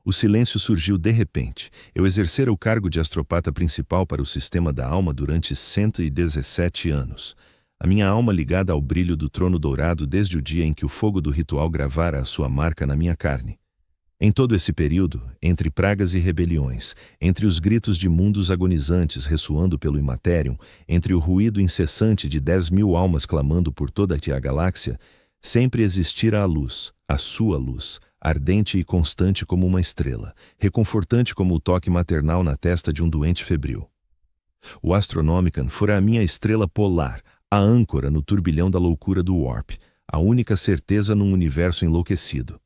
O silêncio surgiu de repente. Eu exercera o cargo de astropata principal para o sistema da alma durante 117 anos. A minha alma ligada ao brilho do trono dourado desde o dia em que o fogo do ritual gravara a sua marca na minha carne. Em todo esse período, entre pragas e rebeliões, entre os gritos de mundos agonizantes ressoando pelo imatérium, entre o ruído incessante de 10.000 almas clamando por toda a galáxia, sempre existira a luz, a sua luz, ardente e constante como uma estrela, reconfortante como o toque maternal na testa de um doente febril. O Astronomicon fora a minha estrela polar, a âncora no turbilhão da loucura do Warp, a única certeza num universo enlouquecido.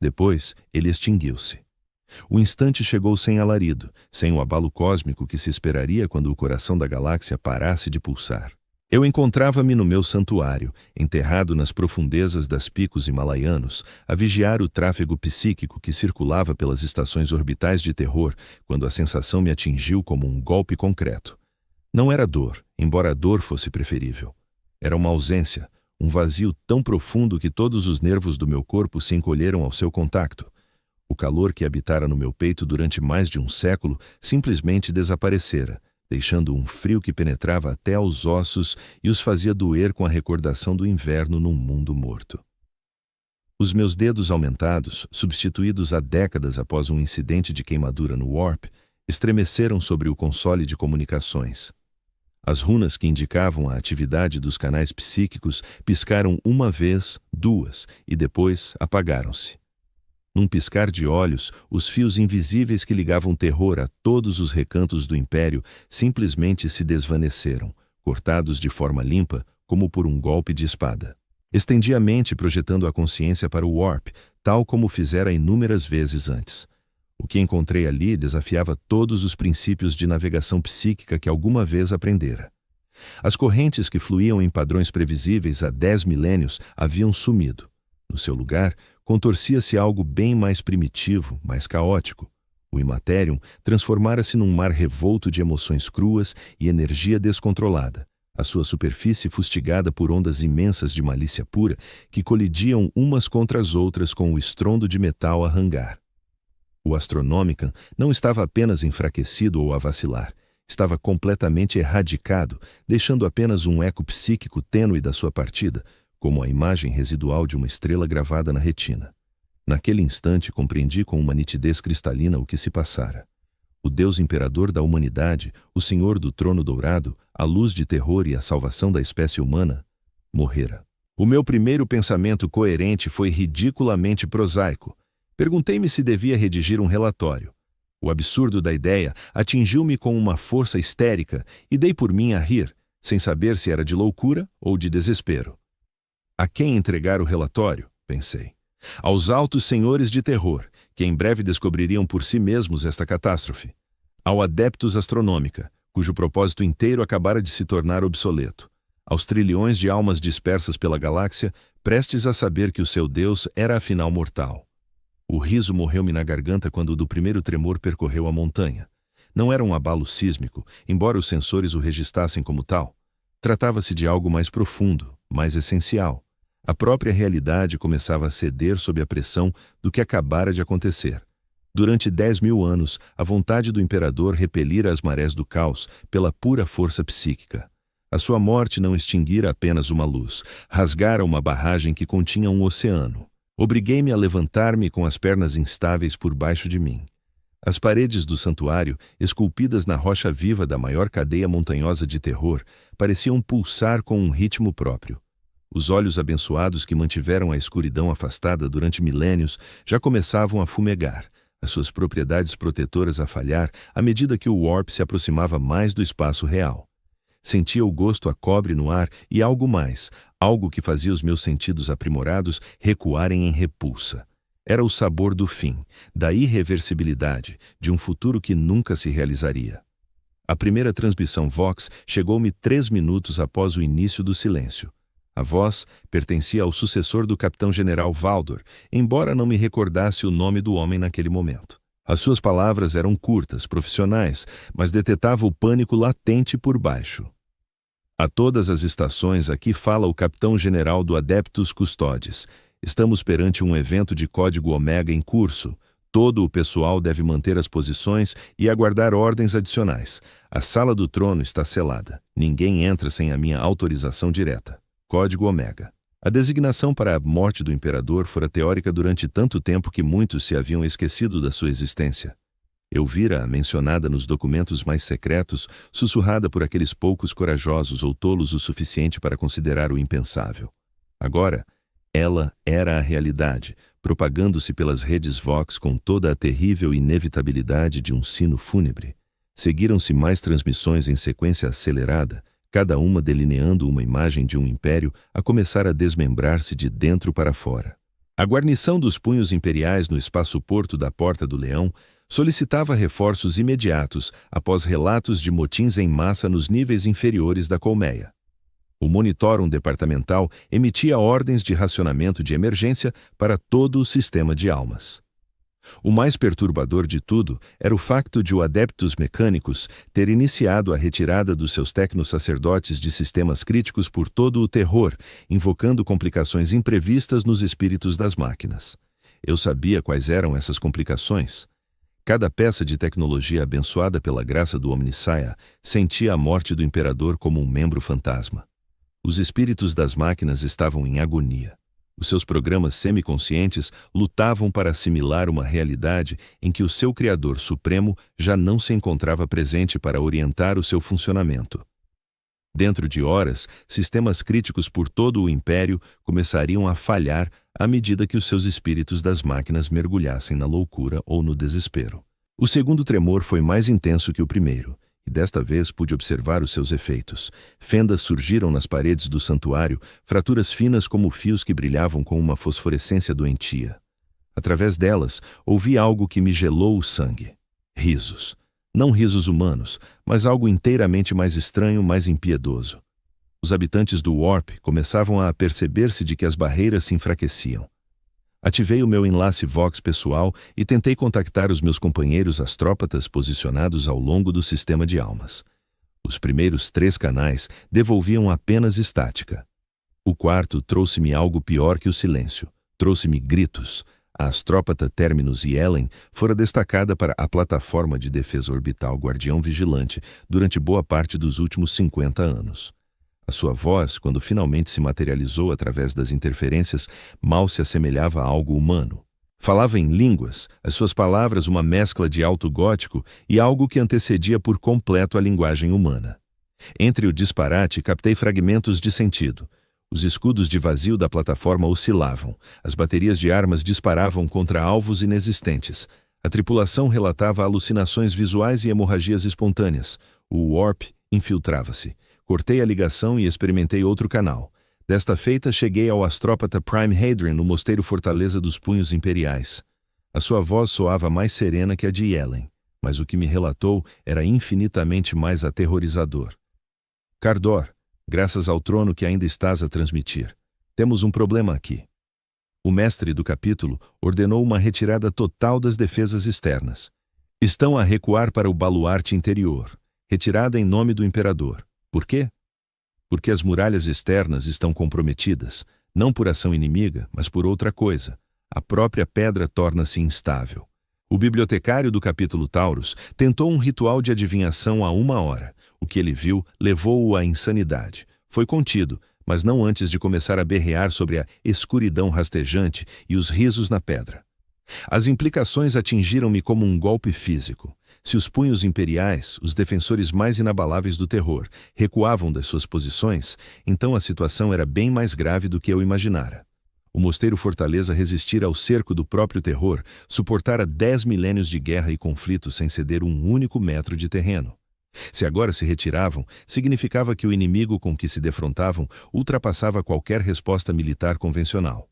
Depois, ele extinguiu-se. O instante chegou sem alarido, sem o abalo cósmico que se esperaria quando o coração da galáxia parasse de pulsar. Eu encontrava-me no meu santuário, enterrado nas profundezas das picos himalaianos, a vigiar o tráfego psíquico que circulava pelas estações orbitais de terror quando a sensação me atingiu como um golpe concreto. Não era dor, embora a dor fosse preferível. Era uma ausência, um vazio tão profundo que todos os nervos do meu corpo se encolheram ao seu contato. O calor que habitara no meu peito durante mais de um século simplesmente desaparecera, deixando um frio que penetrava até aos ossos e os fazia doer com a recordação do inverno num mundo morto. Os meus dedos aumentados, substituídos há décadas após um incidente de queimadura no Warp, estremeceram sobre o console de comunicações. As runas que indicavam a atividade dos canais psíquicos piscaram uma vez, duas, e depois apagaram-se. Num piscar de olhos, os fios invisíveis que ligavam terror a todos os recantos do Império simplesmente se desvaneceram, cortados de forma limpa, como por um golpe de espada. Estendi a mente projetando a consciência para o Warp, tal como fizera inúmeras vezes antes. O que encontrei ali desafiava todos os princípios de navegação psíquica que alguma vez aprendera. As correntes que fluíam em padrões previsíveis há 10 milênios haviam sumido. No seu lugar, contorcia-se algo bem mais primitivo, mais caótico. O Imaterium transformara-se num mar revolto de emoções cruas e energia descontrolada, a sua superfície fustigada por ondas imensas de malícia pura que colidiam umas contra as outras com o estrondo de metal a rangar. O Astronomicon não estava apenas enfraquecido ou a vacilar, estava completamente erradicado, deixando apenas um eco psíquico tênue da sua partida, como a imagem residual de uma estrela gravada na retina. Naquele instante compreendi com uma nitidez cristalina o que se passara. O Deus imperador da humanidade, o Senhor do trono dourado, a luz de terror e a salvação da espécie humana, morrera. O meu primeiro pensamento coerente foi ridiculamente prosaico. Perguntei-me se devia redigir um relatório. O absurdo da ideia atingiu-me com uma força histérica e dei por mim a rir, sem saber se era de loucura ou de desespero. A quem entregar o relatório? Pensei. Aos altos senhores de terror, que em breve descobririam por si mesmos esta catástrofe. Ao Adeptus Astronômica, cujo propósito inteiro acabara de se tornar obsoleto. Aos trilhões de almas dispersas pela galáxia, prestes a saber que o seu Deus era afinal mortal. O riso morreu-me na garganta quando do primeiro tremor percorreu a montanha. Não era um abalo sísmico, embora os sensores o registrassem como tal. Tratava-se de algo mais profundo, mais essencial. A própria realidade começava a ceder sob a pressão do que acabara de acontecer. Durante 10.000 anos, a vontade do imperador repelira as marés do caos pela pura força psíquica. A sua morte não extinguira apenas uma luz, rasgara uma barragem que continha um oceano. Obriguei-me a levantar-me com as pernas instáveis por baixo de mim. As paredes do santuário, esculpidas na rocha viva da maior cadeia montanhosa de terror, pareciam pulsar com um ritmo próprio. Os olhos abençoados que mantiveram a escuridão afastada durante milênios já começavam a fumegar, as suas propriedades protetoras a falhar à medida que o Warp se aproximava mais do espaço real. Sentia o gosto a cobre no ar e algo mais, algo que fazia os meus sentidos aprimorados recuarem em repulsa. Era o sabor do fim, da irreversibilidade, de um futuro que nunca se realizaria. A primeira transmissão Vox chegou-me 3 minutos após o início do silêncio. A voz pertencia ao sucessor do capitão-general Valdor, embora não me recordasse o nome do homem naquele momento. As suas palavras eram curtas, profissionais, mas detetava o pânico latente por baixo. A todas as estações, aqui fala o capitão-general do Adeptus Custodes. Estamos perante um evento de código Omega em curso. Todo o pessoal deve manter as posições e aguardar ordens adicionais. A sala do trono está selada. Ninguém entra sem a minha autorização direta. Código Omega. A designação para a morte do imperador fora teórica durante tanto tempo que muitos se haviam esquecido da sua existência. Eu vira-a mencionada nos documentos mais secretos, sussurrada por aqueles poucos corajosos ou tolos o suficiente para considerar o impensável. Agora, ela era a realidade, propagando-se pelas redes Vox com toda a terrível inevitabilidade de um sino fúnebre. Seguiram-se mais transmissões em sequência acelerada, cada uma delineando uma imagem de um império a começar a desmembrar-se de dentro para fora. A guarnição dos punhos imperiais no espaço-porto da Porta do Leão solicitava reforços imediatos após relatos de motins em massa nos níveis inferiores da colmeia. O monitorum departamental emitia ordens de racionamento de emergência para todo o sistema de almas. O mais perturbador de tudo era o facto de o Adeptus Mechanicus ter iniciado a retirada dos seus tecno-sacerdotes de sistemas críticos por todo o terror, invocando complicações imprevistas nos espíritos das máquinas. Eu sabia quais eram essas complicações. Cada peça de tecnologia abençoada pela graça do Omnissiah sentia a morte do imperador como um membro fantasma. Os espíritos das máquinas estavam em agonia. Os seus programas semiconscientes lutavam para assimilar uma realidade em que o seu Criador Supremo já não se encontrava presente para orientar o seu funcionamento. Dentro de horas, sistemas críticos por todo o Império começariam a falhar à medida que os seus espíritos das máquinas mergulhassem na loucura ou no desespero. O segundo tremor foi mais intenso que o primeiro, e desta vez pude observar os seus efeitos. Fendas surgiram nas paredes do santuário, fraturas finas como fios que brilhavam com uma fosforescência doentia. Através delas, ouvi algo que me gelou o sangue. Risos. Não risos humanos, mas algo inteiramente mais estranho, mais impiedoso. Os habitantes do Warp começavam a aperceber-se de que as barreiras se enfraqueciam. Ativei o meu enlace Vox pessoal e tentei contactar os meus companheiros astrópatas posicionados ao longo do sistema de almas. Os primeiros 3 canais devolviam apenas estática. O quarto trouxe-me algo pior que o silêncio. Trouxe-me gritos. A astrópata Terminus e Ellen fora destacada para a plataforma de defesa orbital Guardião Vigilante durante boa parte dos últimos 50 anos. A sua voz, quando finalmente se materializou através das interferências, mal se assemelhava a algo humano. Falava em línguas, as suas palavras uma mescla de alto gótico e algo que antecedia por completo a linguagem humana. Entre o disparate, captei fragmentos de sentido. Os escudos de vazio da plataforma oscilavam, as baterias de armas disparavam contra alvos inexistentes. A tripulação relatava alucinações visuais e hemorragias espontâneas. O Warp infiltrava-se. Cortei a ligação e experimentei outro canal. Desta feita, cheguei ao astrópata Prime Hadrian no mosteiro Fortaleza dos Punhos Imperiais. A sua voz soava mais serena que a de Ellen, mas o que me relatou era infinitamente mais aterrorizador. Cardor, graças ao trono que ainda estás a transmitir, temos um problema aqui. O mestre do capítulo ordenou uma retirada total das defesas externas. Estão a recuar para o baluarte interior, retirada em nome do imperador. Por quê? Porque as muralhas externas estão comprometidas, não por ação inimiga, mas por outra coisa. A própria pedra torna-se instável. O bibliotecário do capítulo Taurus tentou um ritual de adivinhação há 1 hora. O que ele viu levou-o à insanidade. Foi contido, mas não antes de começar a berrear sobre a escuridão rastejante e os risos na pedra. As implicações atingiram-me como um golpe físico. Se os punhos imperiais, os defensores mais inabaláveis do terror, recuavam das suas posições, então a situação era bem mais grave do que eu imaginara. O mosteiro Fortaleza resistira ao cerco do próprio terror, suportara 10 milênios de guerra e conflito sem ceder um único metro de terreno. Se agora se retiravam, significava que o inimigo com que se defrontavam ultrapassava qualquer resposta militar convencional.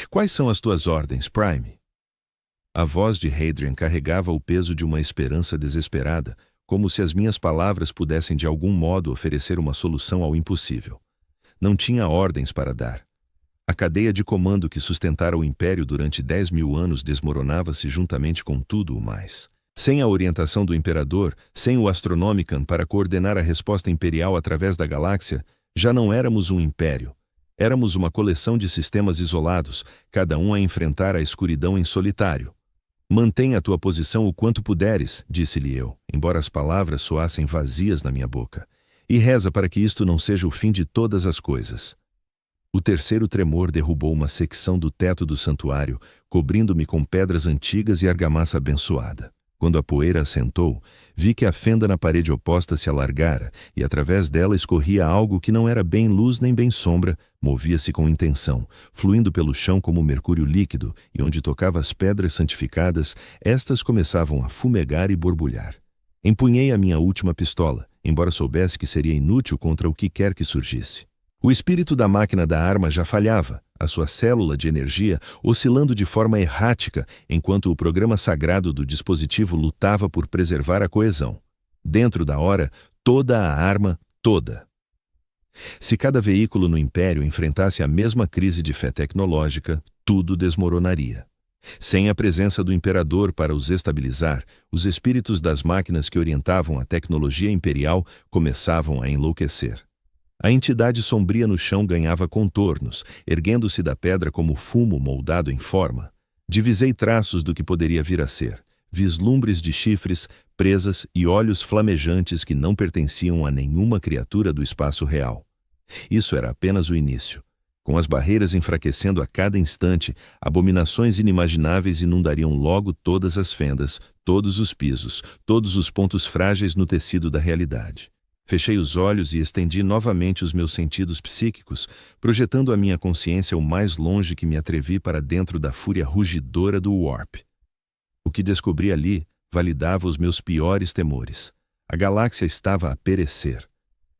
Quais são as tuas ordens, Prime? A voz de Hadrian carregava o peso de uma esperança desesperada, como se as minhas palavras pudessem de algum modo oferecer uma solução ao impossível. Não tinha ordens para dar. A cadeia de comando que sustentara o Império durante 10.000 anos desmoronava-se juntamente com tudo o mais. Sem a orientação do Imperador, sem o Astronomicon para coordenar a resposta imperial através da galáxia, já não éramos um império. Éramos uma coleção de sistemas isolados, cada um a enfrentar a escuridão em solitário. Mantém a tua posição o quanto puderes, disse-lhe eu, embora as palavras soassem vazias na minha boca, e reza para que isto não seja o fim de todas as coisas. O terceiro tremor derrubou uma secção do teto do santuário, cobrindo-me com pedras antigas e argamassa abençoada. Quando a poeira assentou, vi que a fenda na parede oposta se alargara e através dela escorria algo que não era bem luz nem bem sombra, movia-se com intenção, fluindo pelo chão como mercúrio líquido, e onde tocava as pedras santificadas, estas começavam a fumegar e borbulhar. Empunhei a minha última pistola, embora soubesse que seria inútil contra o que quer que surgisse. O espírito da máquina da arma já falhava, a sua célula de energia oscilando de forma errática, enquanto o programa sagrado do dispositivo lutava por preservar a coesão. Dentro da hora, toda a arma, toda. Se cada veículo no Império enfrentasse a mesma crise de fé tecnológica, tudo desmoronaria. Sem a presença do Imperador para os estabilizar, os espíritos das máquinas que orientavam a tecnologia imperial começavam a enlouquecer. A entidade sombria no chão ganhava contornos, erguendo-se da pedra como fumo moldado em forma. Divisei traços do que poderia vir a ser, vislumbres de chifres, presas e olhos flamejantes que não pertenciam a nenhuma criatura do espaço real. Isso era apenas o início. Com as barreiras enfraquecendo a cada instante, abominações inimagináveis inundariam logo todas as fendas, todos os pisos, todos os pontos frágeis no tecido da realidade. Fechei os olhos e estendi novamente os meus sentidos psíquicos, projetando a minha consciência o mais longe que me atrevi para dentro da fúria rugidora do Warp. O que descobri ali validava os meus piores temores. A galáxia estava a perecer.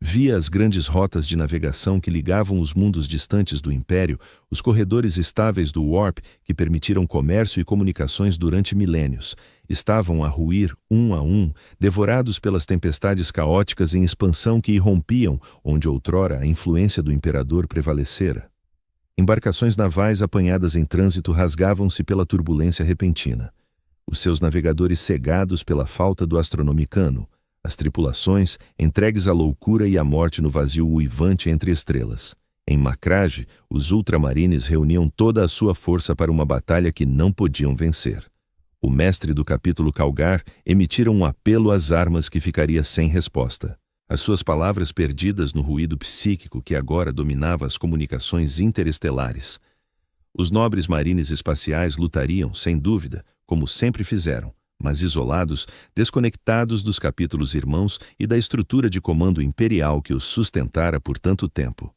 Via as grandes rotas de navegação que ligavam os mundos distantes do Império, os corredores estáveis do Warp que permitiram comércio e comunicações durante milênios. Estavam a ruir um a um, devorados pelas tempestades caóticas em expansão que irrompiam onde outrora a influência do Imperador prevalecera. Embarcações navais apanhadas em trânsito rasgavam-se pela turbulência repentina. Os seus navegadores cegados pela falta do astronomicano, as tripulações entregues à loucura e à morte no vazio uivante entre estrelas. Em Macrage, os ultramarines reuniam toda a sua força para uma batalha que não podiam vencer. O mestre do capítulo Calgar emitira um apelo às armas que ficaria sem resposta. As suas palavras perdidas no ruído psíquico que agora dominava as comunicações interestelares. Os nobres marines espaciais lutariam, sem dúvida, como sempre fizeram, mas isolados, desconectados dos capítulos irmãos e da estrutura de comando imperial que os sustentara por tanto tempo.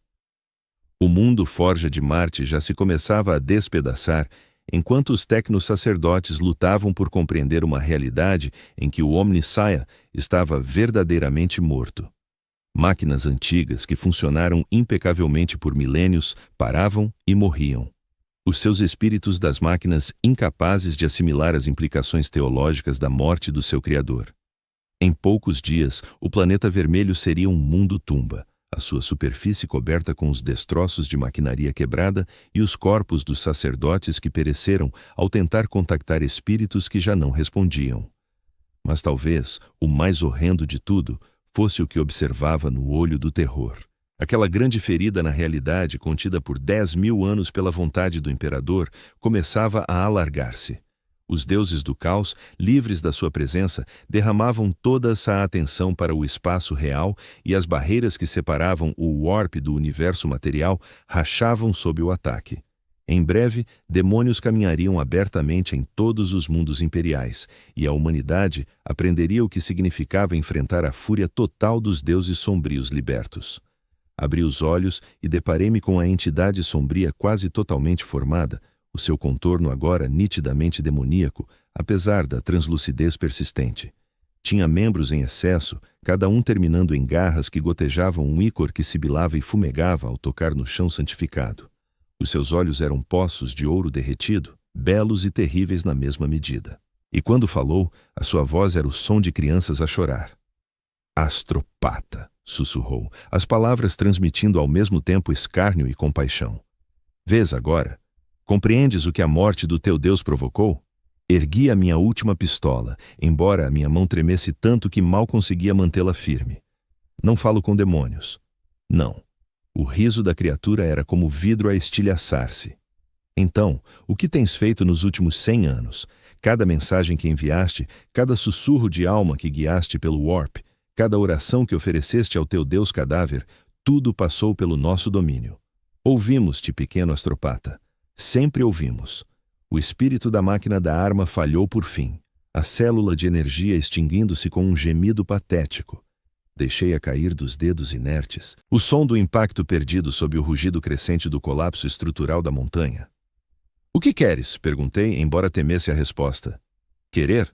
O mundo forja de Marte já se começava a despedaçar, enquanto os tecno-sacerdotes lutavam por compreender uma realidade em que o Omnissiah estava verdadeiramente morto. Máquinas antigas que funcionaram impecavelmente por milênios paravam e morriam. Os seus espíritos das máquinas incapazes de assimilar as implicações teológicas da morte do seu Criador. Em poucos dias, o planeta vermelho seria um mundo-tumba, a sua superfície coberta com os destroços de maquinaria quebrada e os corpos dos sacerdotes que pereceram ao tentar contactar espíritos que já não respondiam. Mas talvez, o mais horrendo de tudo, fosse o que observava no olho do terror. Aquela grande ferida na realidade, contida por 10.000 anos pela vontade do Imperador, começava a alargar-se. Os deuses do caos, livres da sua presença, derramavam toda essa atenção para o espaço real e as barreiras que separavam o Warp do universo material rachavam sob o ataque. Em breve, demônios caminhariam abertamente em todos os mundos imperiais, e a humanidade aprenderia o que significava enfrentar a fúria total dos deuses sombrios libertos. Abri os olhos e deparei-me com a entidade sombria quase totalmente formada, o seu contorno agora nitidamente demoníaco, apesar da translucidez persistente. Tinha membros em excesso, cada um terminando em garras que gotejavam um ícor que sibilava e fumegava ao tocar no chão santificado. Os seus olhos eram poços de ouro derretido, belos e terríveis na mesma medida. E quando falou, a sua voz era o som de crianças a chorar. Astropata, sussurrou, as palavras transmitindo ao mesmo tempo escárnio e compaixão. Vês agora? Compreendes o que a morte do teu Deus provocou? Ergui a minha última pistola, embora a minha mão tremesse tanto que mal conseguia mantê-la firme. Não falo com demônios. Não. O riso da criatura era como vidro a estilhaçar-se. Então, o que tens feito nos últimos 100 anos? Cada mensagem que enviaste, cada sussurro de alma que guiaste pelo Warp, cada oração que ofereceste ao teu Deus cadáver, tudo passou pelo nosso domínio. Ouvimos-te, pequeno astropata. Sempre ouvimos. O espírito da máquina da arma falhou por fim. A célula de energia extinguindo-se com um gemido patético. Deixei-a cair dos dedos inertes. O som do impacto perdido sob o rugido crescente do colapso estrutural da montanha. O que queres? Perguntei, embora temesse a resposta. Querer?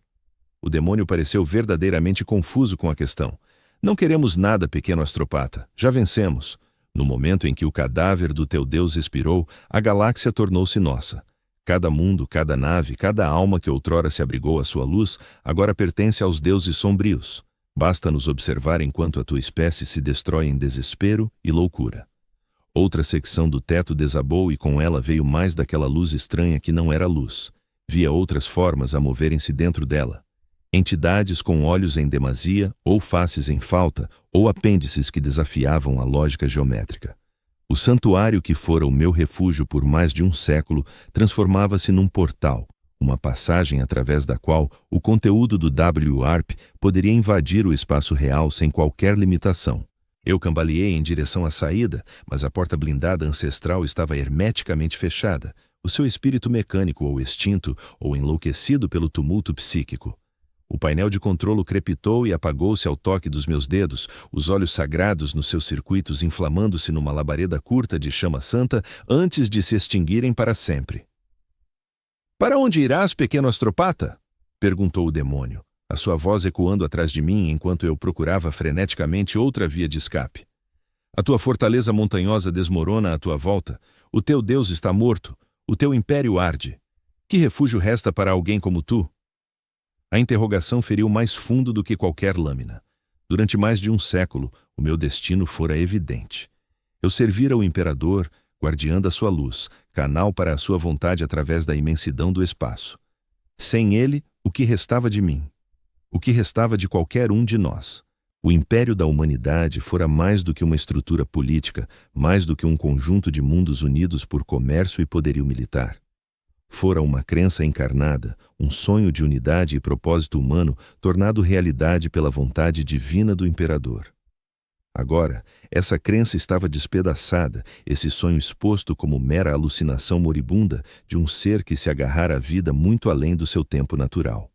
O demônio pareceu verdadeiramente confuso com a questão. Não queremos nada, pequeno astropata. Já vencemos. No momento em que o cadáver do teu Deus expirou, a galáxia tornou-se nossa. Cada mundo, cada nave, cada alma que outrora se abrigou à sua luz, agora pertence aos deuses sombrios. Basta nos observar enquanto a tua espécie se destrói em desespero e loucura. Outra secção do teto desabou e com ela veio mais daquela luz estranha que não era luz. Via outras formas a moverem-se dentro dela. Entidades com olhos em demasia, ou faces em falta, ou apêndices que desafiavam a lógica geométrica. O santuário que fora o meu refúgio por mais de um século transformava-se num portal, uma passagem através da qual o conteúdo do WARP poderia invadir o espaço real sem qualquer limitação. Eu cambaleei em direção à saída, mas a porta blindada ancestral estava hermeticamente fechada, o seu espírito mecânico ou extinto ou enlouquecido pelo tumulto psíquico. O painel de controlo crepitou e apagou-se ao toque dos meus dedos, os olhos sagrados nos seus circuitos inflamando-se numa labareda curta de chama santa antes de se extinguirem para sempre. "Para onde irás, pequeno astropata?" perguntou o demônio, a sua voz ecoando atrás de mim enquanto eu procurava freneticamente outra via de escape. "A tua fortaleza montanhosa desmorona à tua volta, o teu Deus está morto, o teu império arde. Que refúgio resta para alguém como tu?" A interrogação feriu mais fundo do que qualquer lâmina. Durante mais de um século, o meu destino fora evidente. Eu servira o imperador, guardiã da sua luz, canal para a sua vontade através da imensidão do espaço. Sem ele, o que restava de mim? O que restava de qualquer um de nós? O império da humanidade fora mais do que uma estrutura política, mais do que um conjunto de mundos unidos por comércio e poderio militar. Fora uma crença encarnada, um sonho de unidade e propósito humano tornado realidade pela vontade divina do imperador. Agora, essa crença estava despedaçada, esse sonho exposto como mera alucinação moribunda de um ser que se agarrara à vida muito além do seu tempo natural.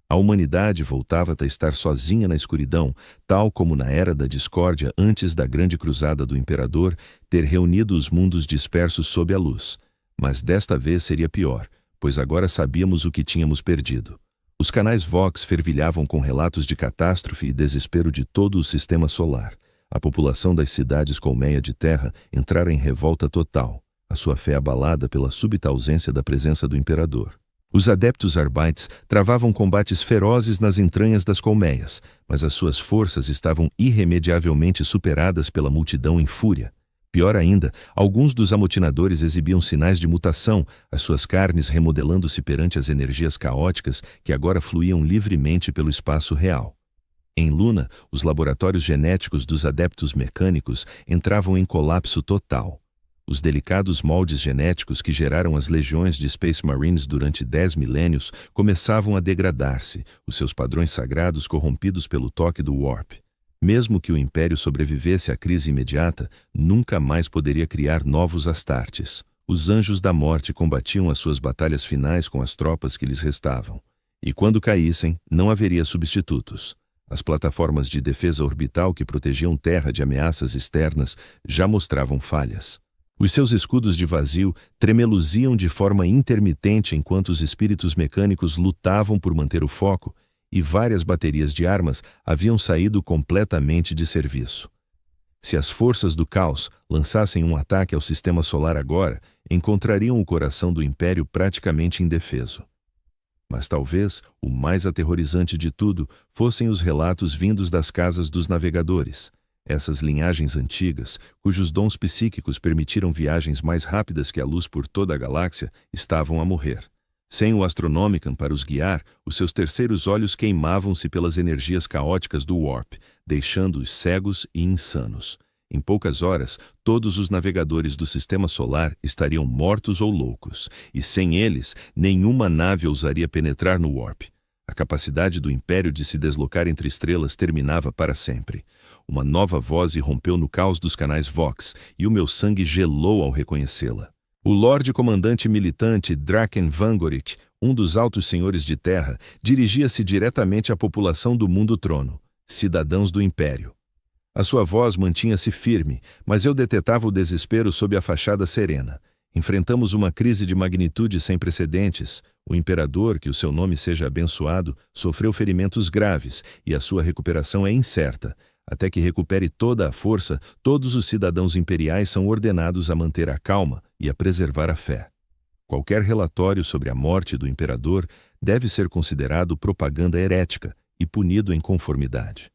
A humanidade voltava a estar sozinha na escuridão, tal como na era da discórdia antes da grande cruzada do imperador ter reunido os mundos dispersos sob a luz. Mas desta vez seria pior, pois agora sabíamos o que tínhamos perdido. Os canais Vox fervilhavam com relatos de catástrofe e desespero de todo o sistema solar. A população das cidades colmeia de terra entrara em revolta total, a sua fé abalada pela súbita ausência da presença do imperador. Os adeptos Arbites travavam combates ferozes nas entranhas das colmeias, mas as suas forças estavam irremediavelmente superadas pela multidão em fúria. Pior ainda, alguns dos amotinadores exibiam sinais de mutação, as suas carnes remodelando-se perante as energias caóticas que agora fluíam livremente pelo espaço real. Em Luna, os laboratórios genéticos dos adeptos mecânicos entravam em colapso total. Os delicados moldes genéticos que geraram as legiões de Space Marines durante 10 milênios começavam a degradar-se, os seus padrões sagrados corrompidos pelo toque do Warp. Mesmo que o Império sobrevivesse à crise imediata, nunca mais poderia criar novos Astartes. Os Anjos da Morte combatiam as suas batalhas finais com as tropas que lhes restavam. E quando caíssem, não haveria substitutos. As plataformas de defesa orbital que protegiam Terra de ameaças externas já mostravam falhas. Os seus escudos de vazio tremeluziam de forma intermitente enquanto os espíritos mecânicos lutavam por manter o foco, e várias baterias de armas haviam saído completamente de serviço. Se as forças do caos lançassem um ataque ao sistema solar agora, encontrariam o coração do Império praticamente indefeso. Mas talvez o mais aterrorizante de tudo fossem os relatos vindos das casas dos navegadores. Essas linhagens antigas, cujos dons psíquicos permitiram viagens mais rápidas que a luz por toda a galáxia, estavam a morrer. Sem o Astronomicon para os guiar, os seus terceiros olhos queimavam-se pelas energias caóticas do Warp, deixando-os cegos e insanos. Em poucas horas, todos os navegadores do Sistema Solar estariam mortos ou loucos, e sem eles, nenhuma nave ousaria penetrar no Warp. A capacidade do Império de se deslocar entre estrelas terminava para sempre. Uma nova voz irrompeu no caos dos canais Vox, e o meu sangue gelou ao reconhecê-la. O Lorde Comandante Militante Draken Vangorik, um dos altos senhores de terra, dirigia-se diretamente à população do Mundo Trono, cidadãos do Império. A sua voz mantinha-se firme, mas eu detetava o desespero sob a fachada serena. Enfrentamos uma crise de magnitude sem precedentes. O imperador, que o seu nome seja abençoado, sofreu ferimentos graves e a sua recuperação é incerta. Até que recupere toda a força, todos os cidadãos imperiais são ordenados a manter a calma e a preservar a fé. Qualquer relatório sobre a morte do imperador deve ser considerado propaganda herética e punido em conformidade.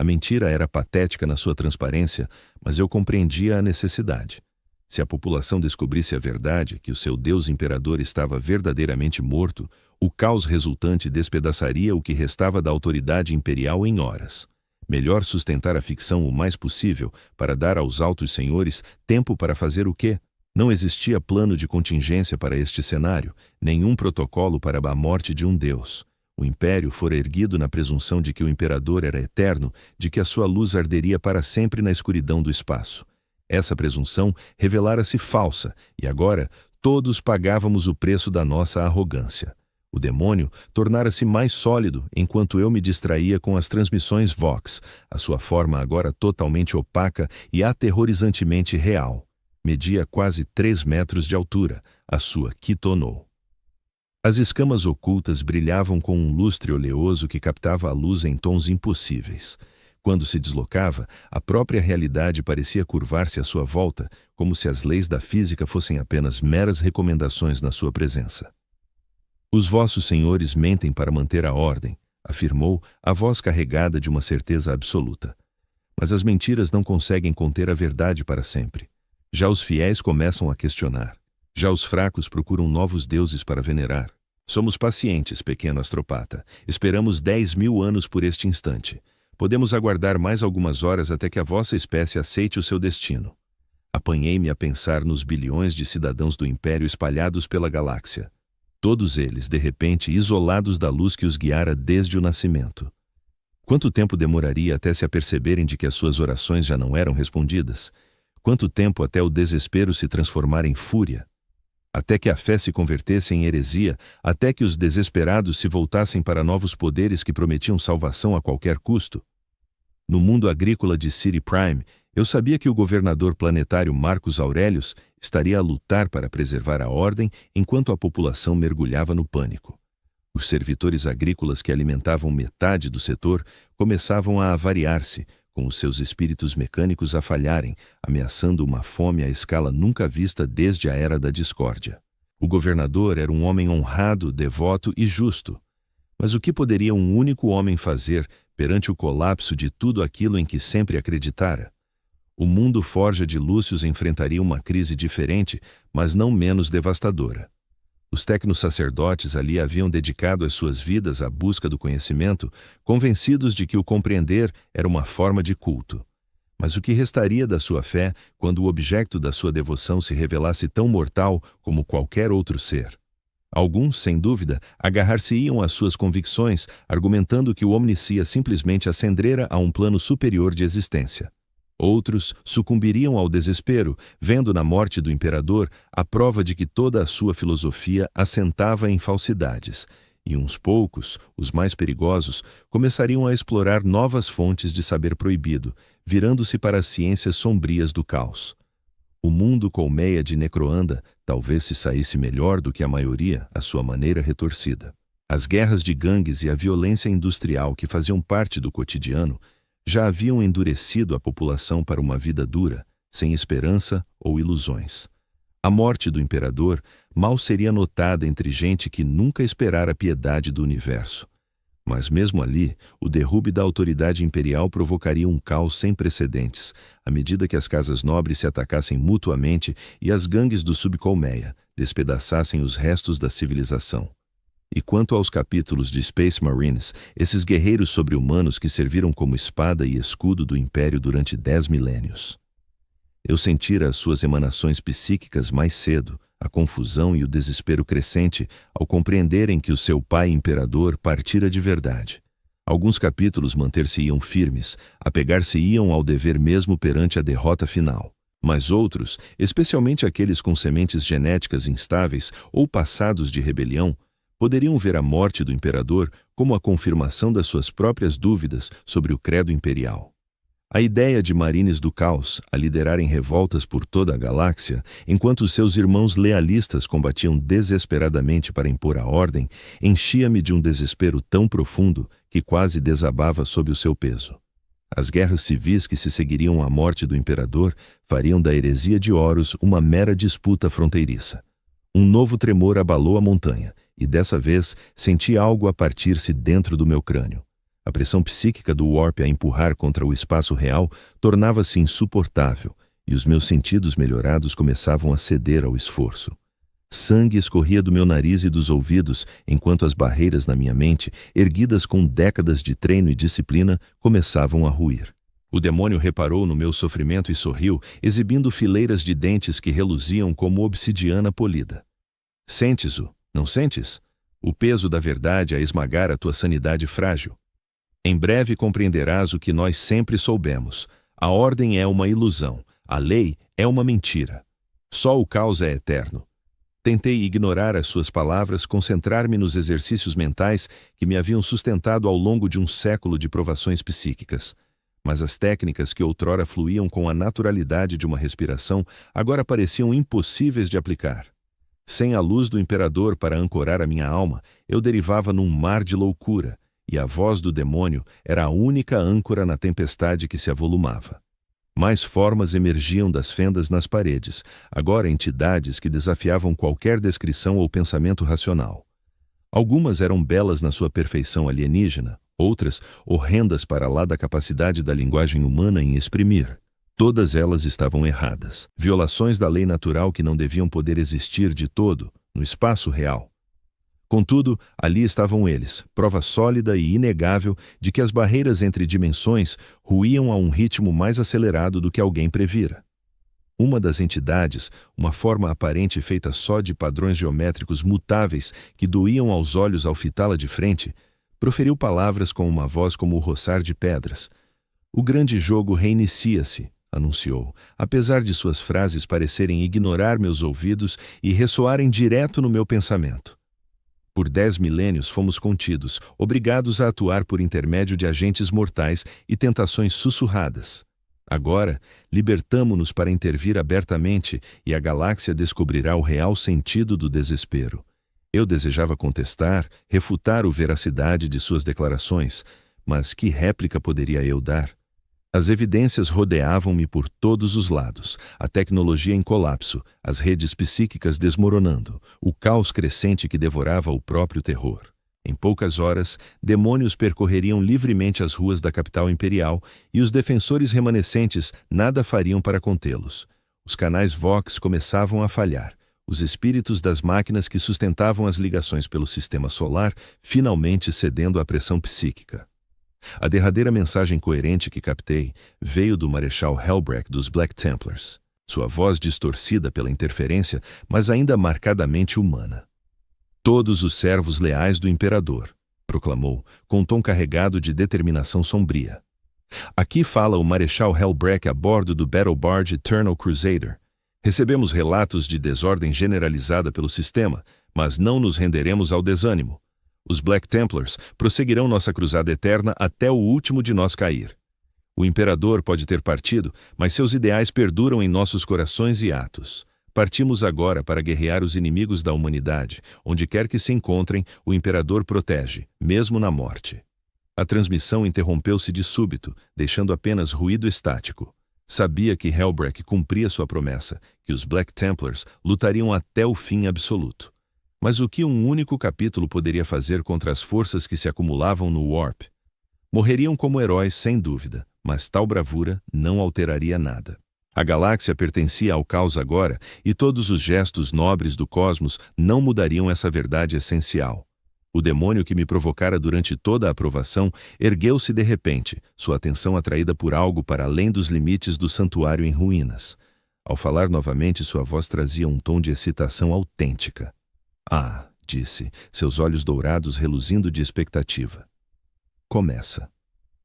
A mentira era patética na sua transparência, mas eu compreendia a necessidade. Se a população descobrisse a verdade, que o seu Deus imperador estava verdadeiramente morto, o caos resultante despedaçaria o que restava da autoridade imperial em horas. Melhor sustentar a ficção o mais possível para dar aos altos senhores tempo para fazer o quê? Não existia plano de contingência para este cenário, nenhum protocolo para a morte de um deus. O império fora erguido na presunção de que o imperador era eterno, de que a sua luz arderia para sempre na escuridão do espaço. Essa presunção revelara-se falsa, e agora todos pagávamos o preço da nossa arrogância. O demônio tornara-se mais sólido enquanto eu me distraía com as transmissões Vox, a sua forma agora totalmente opaca e aterrorizantemente real. Media quase 3 metros de altura, a sua quitonou. As escamas ocultas brilhavam com um lustre oleoso que captava a luz em tons impossíveis. Quando se deslocava, a própria realidade parecia curvar-se à sua volta, como se as leis da física fossem apenas meras recomendações na sua presença. Os vossos senhores mentem para manter a ordem, afirmou a voz carregada de uma certeza absoluta. Mas as mentiras não conseguem conter a verdade para sempre. Já os fiéis começam a questionar. Já os fracos procuram novos deuses para venerar. Somos pacientes, pequeno astropata. Esperamos 10.000 anos por este instante. Podemos aguardar mais algumas horas até que a vossa espécie aceite o seu destino. Apanhei-me a pensar nos bilhões de cidadãos do Império espalhados pela galáxia. Todos eles, de repente, isolados da luz que os guiara desde o nascimento. Quanto tempo demoraria até se aperceberem de que as suas orações já não eram respondidas? Quanto tempo até o desespero se transformar em fúria? Até que a fé se convertesse em heresia, até que os desesperados se voltassem para novos poderes que prometiam salvação a qualquer custo? No mundo agrícola de City Prime, eu sabia que o governador planetário Marcus Aurelius estaria a lutar para preservar a ordem enquanto a população mergulhava no pânico. Os servidores agrícolas que alimentavam metade do setor começavam a avariar-se, com os seus espíritos mecânicos a falharem, ameaçando uma fome à escala nunca vista desde a Era da Discórdia. O governador era um homem honrado, devoto e justo. Mas o que poderia um único homem fazer perante o colapso de tudo aquilo em que sempre acreditara? O mundo forja de Lúcius enfrentaria uma crise diferente, mas não menos devastadora. Os tecno-sacerdotes ali haviam dedicado as suas vidas à busca do conhecimento, convencidos de que o compreender era uma forma de culto. Mas o que restaria da sua fé quando o objeto da sua devoção se revelasse tão mortal como qualquer outro ser? Alguns, sem dúvida, agarrar-se-iam às suas convicções, argumentando que o Omnicia simplesmente ascendera a um plano superior de existência. Outros sucumbiriam ao desespero, vendo na morte do imperador a prova de que toda a sua filosofia assentava em falsidades, e uns poucos, os mais perigosos, começariam a explorar novas fontes de saber proibido, virando-se para as ciências sombrias do caos. O mundo colmeia de Necroanda talvez se saísse melhor do que a maioria, à sua maneira retorcida. As guerras de gangues e a violência industrial que faziam parte do cotidiano já haviam endurecido a população para uma vida dura, sem esperança ou ilusões. A morte do imperador mal seria notada entre gente que nunca esperara a piedade do universo. Mas mesmo ali, o derrube da autoridade imperial provocaria um caos sem precedentes, à medida que as casas nobres se atacassem mutuamente e as gangues do Subcolmeia despedaçassem os restos da civilização. E quanto aos capítulos de Space Marines, esses guerreiros sobre-humanos que serviram como espada e escudo do Império durante 10 milênios? Eu sentira as suas emanações psíquicas mais cedo, a confusão e o desespero crescente ao compreenderem que o seu pai imperador partira de verdade. Alguns capítulos manter-se-iam firmes, apegar-se-iam ao dever mesmo perante a derrota final. Mas outros, especialmente aqueles com sementes genéticas instáveis ou passados de rebelião, poderiam ver a morte do imperador como a confirmação das suas próprias dúvidas sobre o credo imperial. A ideia de marines do caos a liderarem revoltas por toda a galáxia, enquanto seus irmãos lealistas combatiam desesperadamente para impor a ordem, enchia-me de um desespero tão profundo que quase desabava sob o seu peso. As guerras civis que se seguiriam à morte do imperador fariam da heresia de Horus uma mera disputa fronteiriça. Um novo tremor abalou a montanha, e dessa vez senti algo a partir-se dentro do meu crânio. A pressão psíquica do Warp a empurrar contra o espaço real tornava-se insuportável, e os meus sentidos melhorados começavam a ceder ao esforço. Sangue escorria do meu nariz e dos ouvidos, enquanto as barreiras na minha mente, erguidas com décadas de treino e disciplina, começavam a ruir. O demônio reparou no meu sofrimento e sorriu, exibindo fileiras de dentes que reluziam como obsidiana polida. Sentes-o, não sentes? O peso da verdade a esmagar a tua sanidade frágil. Em breve compreenderás o que nós sempre soubemos. A ordem é uma ilusão, a lei é uma mentira. Só o caos é eterno. Tentei ignorar as suas palavras, concentrar-me nos exercícios mentais que me haviam sustentado ao longo de um século de provações psíquicas. Mas as técnicas que outrora fluíam com a naturalidade de uma respiração agora pareciam impossíveis de aplicar. Sem a luz do imperador para ancorar a minha alma, eu derivava num mar de loucura, e a voz do demônio era a única âncora na tempestade que se avolumava. Mais formas emergiam das fendas nas paredes, agora entidades que desafiavam qualquer descrição ou pensamento racional. Algumas eram belas na sua perfeição alienígena, outras horrendas para lá da capacidade da linguagem humana em exprimir. Todas elas estavam erradas, violações da lei natural que não deviam poder existir de todo, no espaço real. Contudo, ali estavam eles, prova sólida e inegável de que as barreiras entre dimensões ruíam a um ritmo mais acelerado do que alguém previra. Uma das entidades, uma forma aparente feita só de padrões geométricos mutáveis que doíam aos olhos ao fitá-la de frente, proferiu palavras com uma voz como o roçar de pedras. O grande jogo reinicia-se, anunciou, apesar de suas frases parecerem ignorar meus ouvidos e ressoarem direto no meu pensamento. Por 10 milênios fomos contidos, obrigados a atuar por intermédio de agentes mortais e tentações sussurradas. Agora, libertamo-nos para intervir abertamente e a galáxia descobrirá o real sentido do desespero. Eu desejava contestar, refutar a veracidade de suas declarações, mas que réplica poderia eu dar? As evidências rodeavam-me por todos os lados, a tecnologia em colapso, as redes psíquicas desmoronando, o caos crescente que devorava o próprio terror. Em poucas horas, demônios percorreriam livremente as ruas da capital imperial e os defensores remanescentes nada fariam para contê-los. Os canais Vox começavam a falhar, os espíritos das máquinas que sustentavam as ligações pelo sistema solar finalmente cedendo à pressão psíquica. A derradeira mensagem coerente que captei veio do Marechal Helbrecht dos Black Templars, sua voz distorcida pela interferência, mas ainda marcadamente humana. Todos os servos leais do Imperador, proclamou, com um tom carregado de determinação sombria. Aqui fala o Marechal Helbrecht a bordo do Battle Barge Eternal Crusader. Recebemos relatos de desordem generalizada pelo sistema, mas não nos renderemos ao desânimo. Os Black Templars prosseguirão nossa cruzada eterna até o último de nós cair. O Imperador pode ter partido, mas seus ideais perduram em nossos corações e atos. Partimos agora para guerrear os inimigos da humanidade. Onde quer que se encontrem, o Imperador protege, mesmo na morte. A transmissão interrompeu-se de súbito, deixando apenas ruído estático. Sabia que Helbrecht cumpria sua promessa, que os Black Templars lutariam até o fim absoluto. Mas o que um único capítulo poderia fazer contra as forças que se acumulavam no Warp? Morreriam como heróis, sem dúvida, mas tal bravura não alteraria nada. A galáxia pertencia ao caos agora, e todos os gestos nobres do cosmos não mudariam essa verdade essencial. O demônio que me provocara durante toda a aprovação ergueu-se de repente, sua atenção atraída por algo para além dos limites do santuário em ruínas. Ao falar novamente, sua voz trazia um tom de excitação autêntica. Ah, disse, seus olhos dourados reluzindo de expectativa. Começa.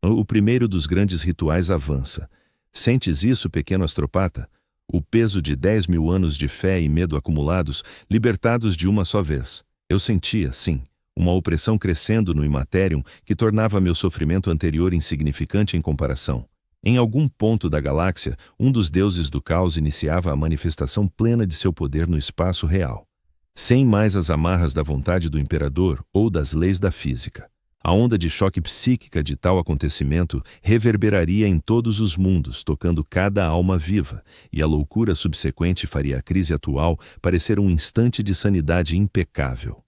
O primeiro dos grandes rituais avança. Sentes isso, pequeno astropata? O peso de 10.000 anos de fé e medo acumulados, libertados de uma só vez. Eu sentia, sim, uma opressão crescendo no Imaterium que tornava meu sofrimento anterior insignificante em comparação. Em algum ponto da galáxia, um dos deuses do caos iniciava a manifestação plena de seu poder no espaço real, sem mais as amarras da vontade do imperador ou das leis da física. A onda de choque psíquica de tal acontecimento reverberaria em todos os mundos, tocando cada alma viva, e a loucura subsequente faria a crise atual parecer um instante de sanidade impecável.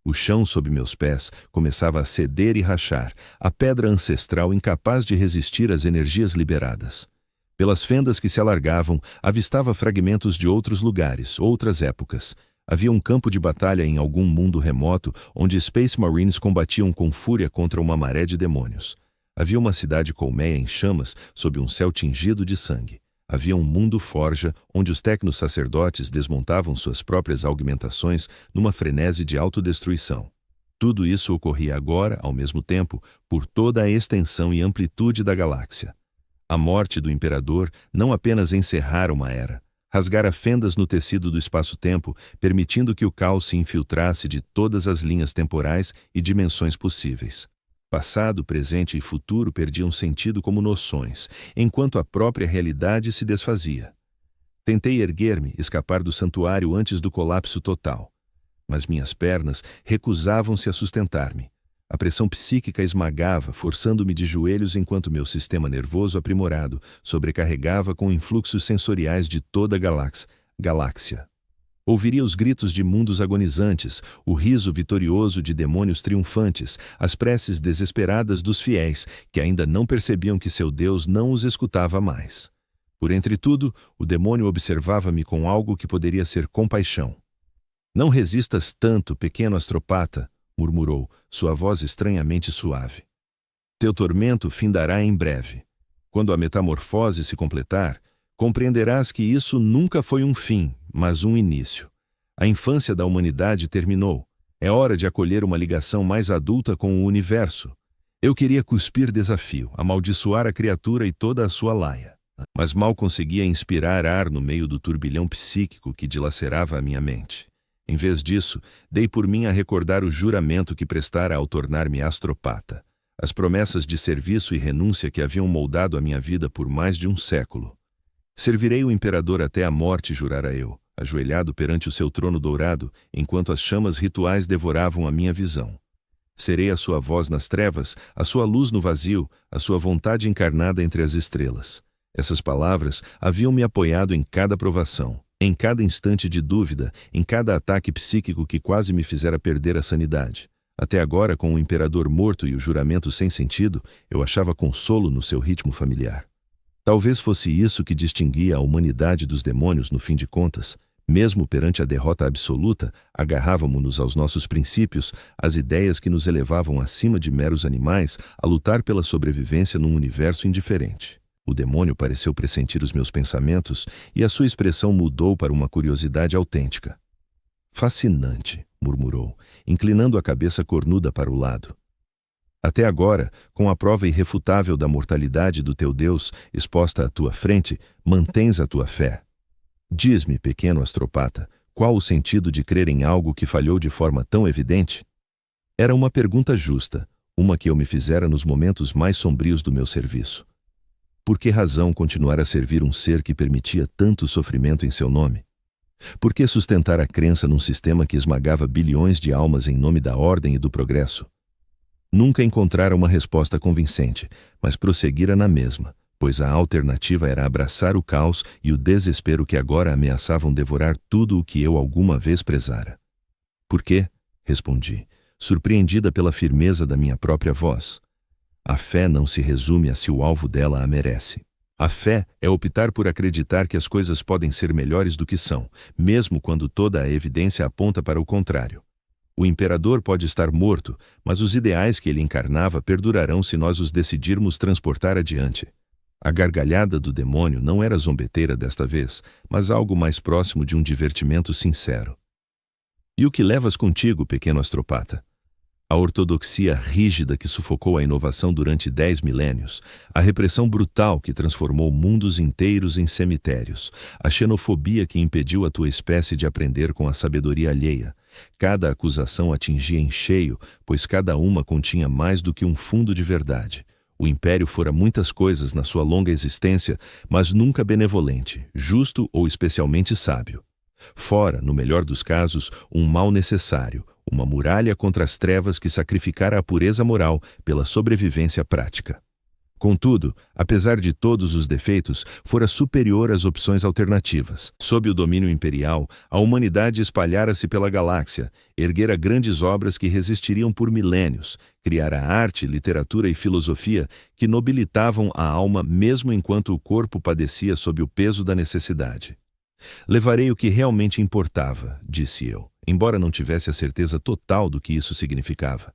O chão sob meus pés começava a ceder e rachar, a pedra ancestral incapaz de resistir às energias liberadas. Pelas fendas que se alargavam, avistava fragmentos de outros lugares, outras épocas. Havia um campo de batalha em algum mundo remoto, onde Space Marines combatiam com fúria contra uma maré de demônios. Havia uma cidade colmeia em chamas, sob um céu tingido de sangue. Havia um mundo forja, onde os tecnos-sacerdotes desmontavam suas próprias augmentações numa frenesi de autodestruição. Tudo isso ocorria agora, ao mesmo tempo, por toda a extensão e amplitude da galáxia. A morte do imperador não apenas encerrara uma era, rasgara fendas no tecido do espaço-tempo, permitindo que o caos se infiltrasse de todas as linhas temporais e dimensões possíveis. Passado, presente e futuro perdiam sentido como noções, enquanto a própria realidade se desfazia. Tentei erguer-me, escapar do santuário antes do colapso total. Mas minhas pernas recusavam-se a sustentar-me. A pressão psíquica esmagava, forçando-me de joelhos enquanto meu sistema nervoso aprimorado sobrecarregava com influxos sensoriais de toda a galáxia. Ouviria os gritos de mundos agonizantes, o riso vitorioso de demônios triunfantes, as preces desesperadas dos fiéis, que ainda não percebiam que seu Deus não os escutava mais. Por entre tudo, o demônio observava-me com algo que poderia ser compaixão. "Não resistas tanto, pequeno astropata", murmurou, sua voz estranhamente suave. "Teu tormento findará em breve. Quando a metamorfose se completar, compreenderás que isso nunca foi um fim, mas um início. A infância da humanidade terminou. É hora de acolher uma ligação mais adulta com o universo. Eu queria cuspir desafio, amaldiçoar a criatura e toda a sua laia. Mas mal conseguia inspirar ar no meio do turbilhão psíquico que dilacerava a minha mente. Em vez disso, dei por mim a recordar o juramento que prestara ao tornar-me astropata. As promessas de serviço e renúncia que haviam moldado a minha vida por mais de um século. Servirei o imperador até a morte, jurara eu, ajoelhado perante o seu trono dourado, enquanto as chamas rituais devoravam a minha visão. Serei a sua voz nas trevas, a sua luz no vazio, a sua vontade encarnada entre as estrelas. Essas palavras haviam me apoiado em cada provação, em cada instante de dúvida, em cada ataque psíquico que quase me fizera perder a sanidade. Até agora, com o imperador morto e o juramento sem sentido, eu achava consolo no seu ritmo familiar. Talvez fosse isso que distinguia a humanidade dos demônios no fim de contas. Mesmo perante a derrota absoluta, agarrávamo-nos aos nossos princípios, às ideias que nos elevavam acima de meros animais, a lutar pela sobrevivência num universo indiferente. O demônio pareceu pressentir os meus pensamentos e a sua expressão mudou para uma curiosidade autêntica. "Fascinante", murmurou, inclinando a cabeça cornuda para o lado. "Até agora, com a prova irrefutável da mortalidade do teu Deus exposta à tua frente, mantens a tua fé. Diz-me, pequeno astropata, qual o sentido de crer em algo que falhou de forma tão evidente?" Era uma pergunta justa, uma que eu me fizera nos momentos mais sombrios do meu serviço. Por que razão continuar a servir um ser que permitia tanto sofrimento em seu nome? Por que sustentar a crença num sistema que esmagava bilhões de almas em nome da ordem e do progresso? Nunca encontrara uma resposta convincente, mas prosseguira na mesma, pois a alternativa era abraçar o caos e o desespero que agora ameaçavam devorar tudo o que eu alguma vez prezara. "Por quê?", respondi, surpreendida pela firmeza da minha própria voz. "A fé não se resume a se o alvo dela a merece. A fé é optar por acreditar que as coisas podem ser melhores do que são, mesmo quando toda a evidência aponta para o contrário. O imperador pode estar morto, mas os ideais que ele encarnava perdurarão se nós os decidirmos transportar adiante. A gargalhada do demônio não era zombeteira desta vez, mas algo mais próximo de um divertimento sincero. E o que levas contigo, pequeno astropata? A ortodoxia rígida que sufocou a inovação durante 10 milênios, a repressão brutal que transformou mundos inteiros em cemitérios, a xenofobia que impediu a tua espécie de aprender com a sabedoria alheia. Cada acusação atingia em cheio, pois cada uma continha mais do que um fundo de verdade. O império fora muitas coisas na sua longa existência, mas nunca benevolente, justo ou especialmente sábio. Fora, no melhor dos casos, um mal necessário, uma muralha contra as trevas que sacrificara a pureza moral pela sobrevivência prática. Contudo, apesar de todos os defeitos, fora superior às opções alternativas. Sob o domínio imperial, a humanidade espalhara-se pela galáxia, erguera grandes obras que resistiriam por milênios, criara arte, literatura e filosofia que nobilitavam a alma mesmo enquanto o corpo padecia sob o peso da necessidade. Levarei o que realmente importava, disse eu, embora não tivesse a certeza total do que isso significava.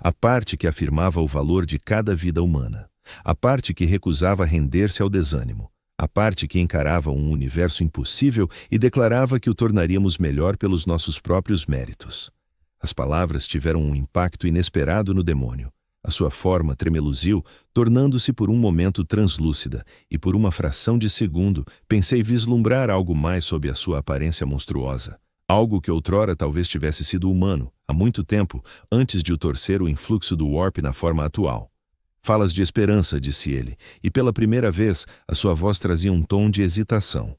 A parte que afirmava o valor de cada vida humana. A parte que recusava render-se ao desânimo. A parte que encarava um universo impossível e declarava que o tornaríamos melhor pelos nossos próprios méritos. As palavras tiveram um impacto inesperado no demônio. A sua forma tremeluziu, tornando-se por um momento translúcida, e por uma fração de segundo pensei vislumbrar algo mais sob a sua aparência monstruosa. Algo que outrora talvez tivesse sido humano, há muito tempo, antes de o torcer o influxo do Warp na forma atual. Falas de esperança, disse ele, e pela primeira vez a sua voz trazia um tom de hesitação.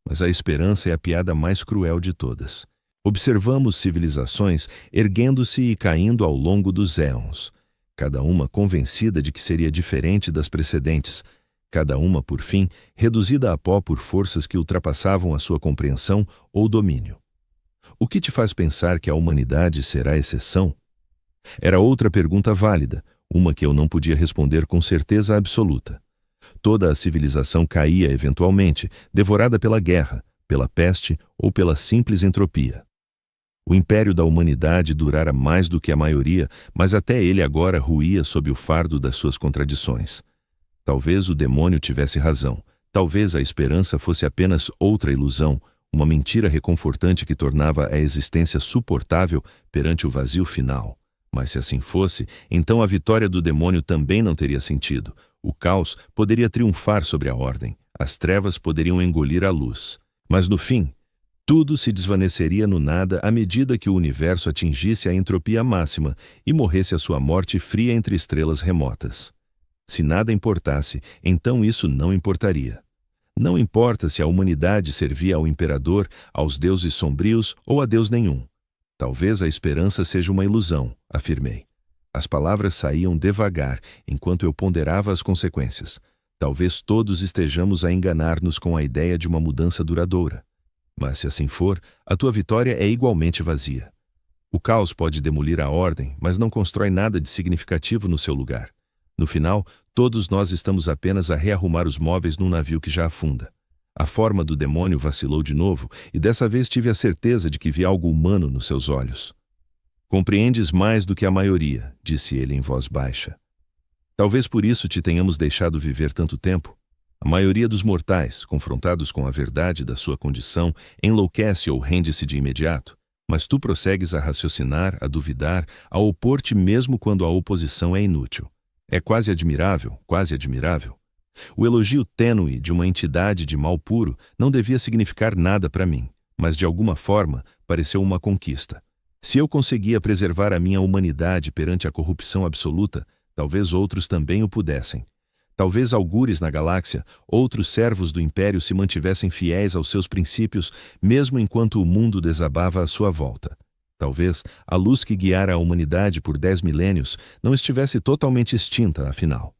Mas a esperança é a piada mais cruel de todas. Observamos civilizações erguendo-se e caindo ao longo dos éons. Cada uma convencida de que seria diferente das precedentes, cada uma, por fim, reduzida a pó por forças que ultrapassavam a sua compreensão ou domínio. O que te faz pensar que a humanidade será exceção? Era outra pergunta válida, uma que eu não podia responder com certeza absoluta. Toda a civilização caía eventualmente, devorada pela guerra, pela peste ou pela simples entropia. O império da humanidade durara mais do que a maioria, mas até ele agora ruía sob o fardo das suas contradições. Talvez o demônio tivesse razão, talvez a esperança fosse apenas outra ilusão, uma mentira reconfortante que tornava a existência suportável perante o vazio final. Mas se assim fosse, então a vitória do demônio também não teria sentido. O caos poderia triunfar sobre a ordem, as trevas poderiam engolir a luz. Mas no fim, tudo se desvaneceria no nada à medida que o universo atingisse a entropia máxima e morresse a sua morte fria entre estrelas remotas. Se nada importasse, então isso não importaria. Não importa se a humanidade servia ao imperador, aos deuses sombrios ou a deus nenhum. Talvez a esperança seja uma ilusão, afirmei. As palavras saíam devagar, enquanto eu ponderava as consequências. Talvez todos estejamos a enganar-nos com a ideia de uma mudança duradoura. Mas se assim for, a tua vitória é igualmente vazia. O caos pode demolir a ordem, mas não constrói nada de significativo no seu lugar. No final, todos nós estamos apenas a rearrumar os móveis num navio que já afunda. A forma do demônio vacilou de novo, e dessa vez tive a certeza de que vi algo humano nos seus olhos. Compreendes mais do que a maioria, disse ele em voz baixa. Talvez por isso te tenhamos deixado viver tanto tempo. A maioria dos mortais, confrontados com a verdade da sua condição, enlouquece ou rende-se de imediato, mas tu prossegues a raciocinar, a duvidar, a opor-te mesmo quando a oposição é inútil. É quase admirável, quase admirável. O elogio tênue de uma entidade de mal puro não devia significar nada para mim, mas de alguma forma pareceu uma conquista. Se eu conseguia preservar a minha humanidade perante a corrupção absoluta, talvez outros também o pudessem. Talvez algures na galáxia, outros servos do Império se mantivessem fiéis aos seus princípios, mesmo enquanto o mundo desabava à sua volta. Talvez a luz que guiara a humanidade por 10 milênios não estivesse totalmente extinta, afinal.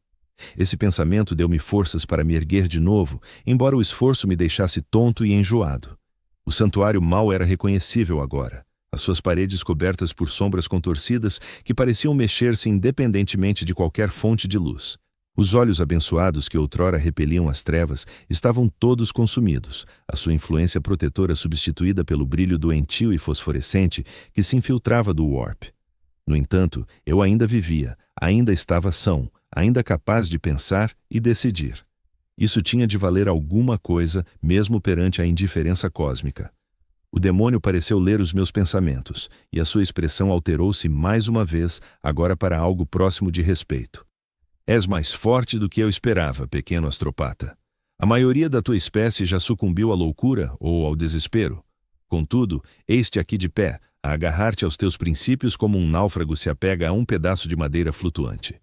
Esse pensamento deu-me forças para me erguer de novo, embora o esforço me deixasse tonto e enjoado. O santuário mal era reconhecível agora. As suas paredes cobertas por sombras contorcidas que pareciam mexer-se independentemente de qualquer fonte de luz. Os olhos abençoados que outrora repeliam as trevas estavam todos consumidos, a sua influência protetora substituída pelo brilho doentio e fosforescente que se infiltrava do Warp. No entanto, eu ainda vivia, ainda estava são, ainda capaz de pensar e decidir. Isso tinha de valer alguma coisa, mesmo perante a indiferença cósmica. O demônio pareceu ler os meus pensamentos, e a sua expressão alterou-se mais uma vez, agora para algo próximo de respeito. És mais forte do que eu esperava, pequeno astropata. A maioria da tua espécie já sucumbiu à loucura ou ao desespero. Contudo, eis-te aqui de pé, a agarrar-te aos teus princípios como um náufrago se apega a um pedaço de madeira flutuante.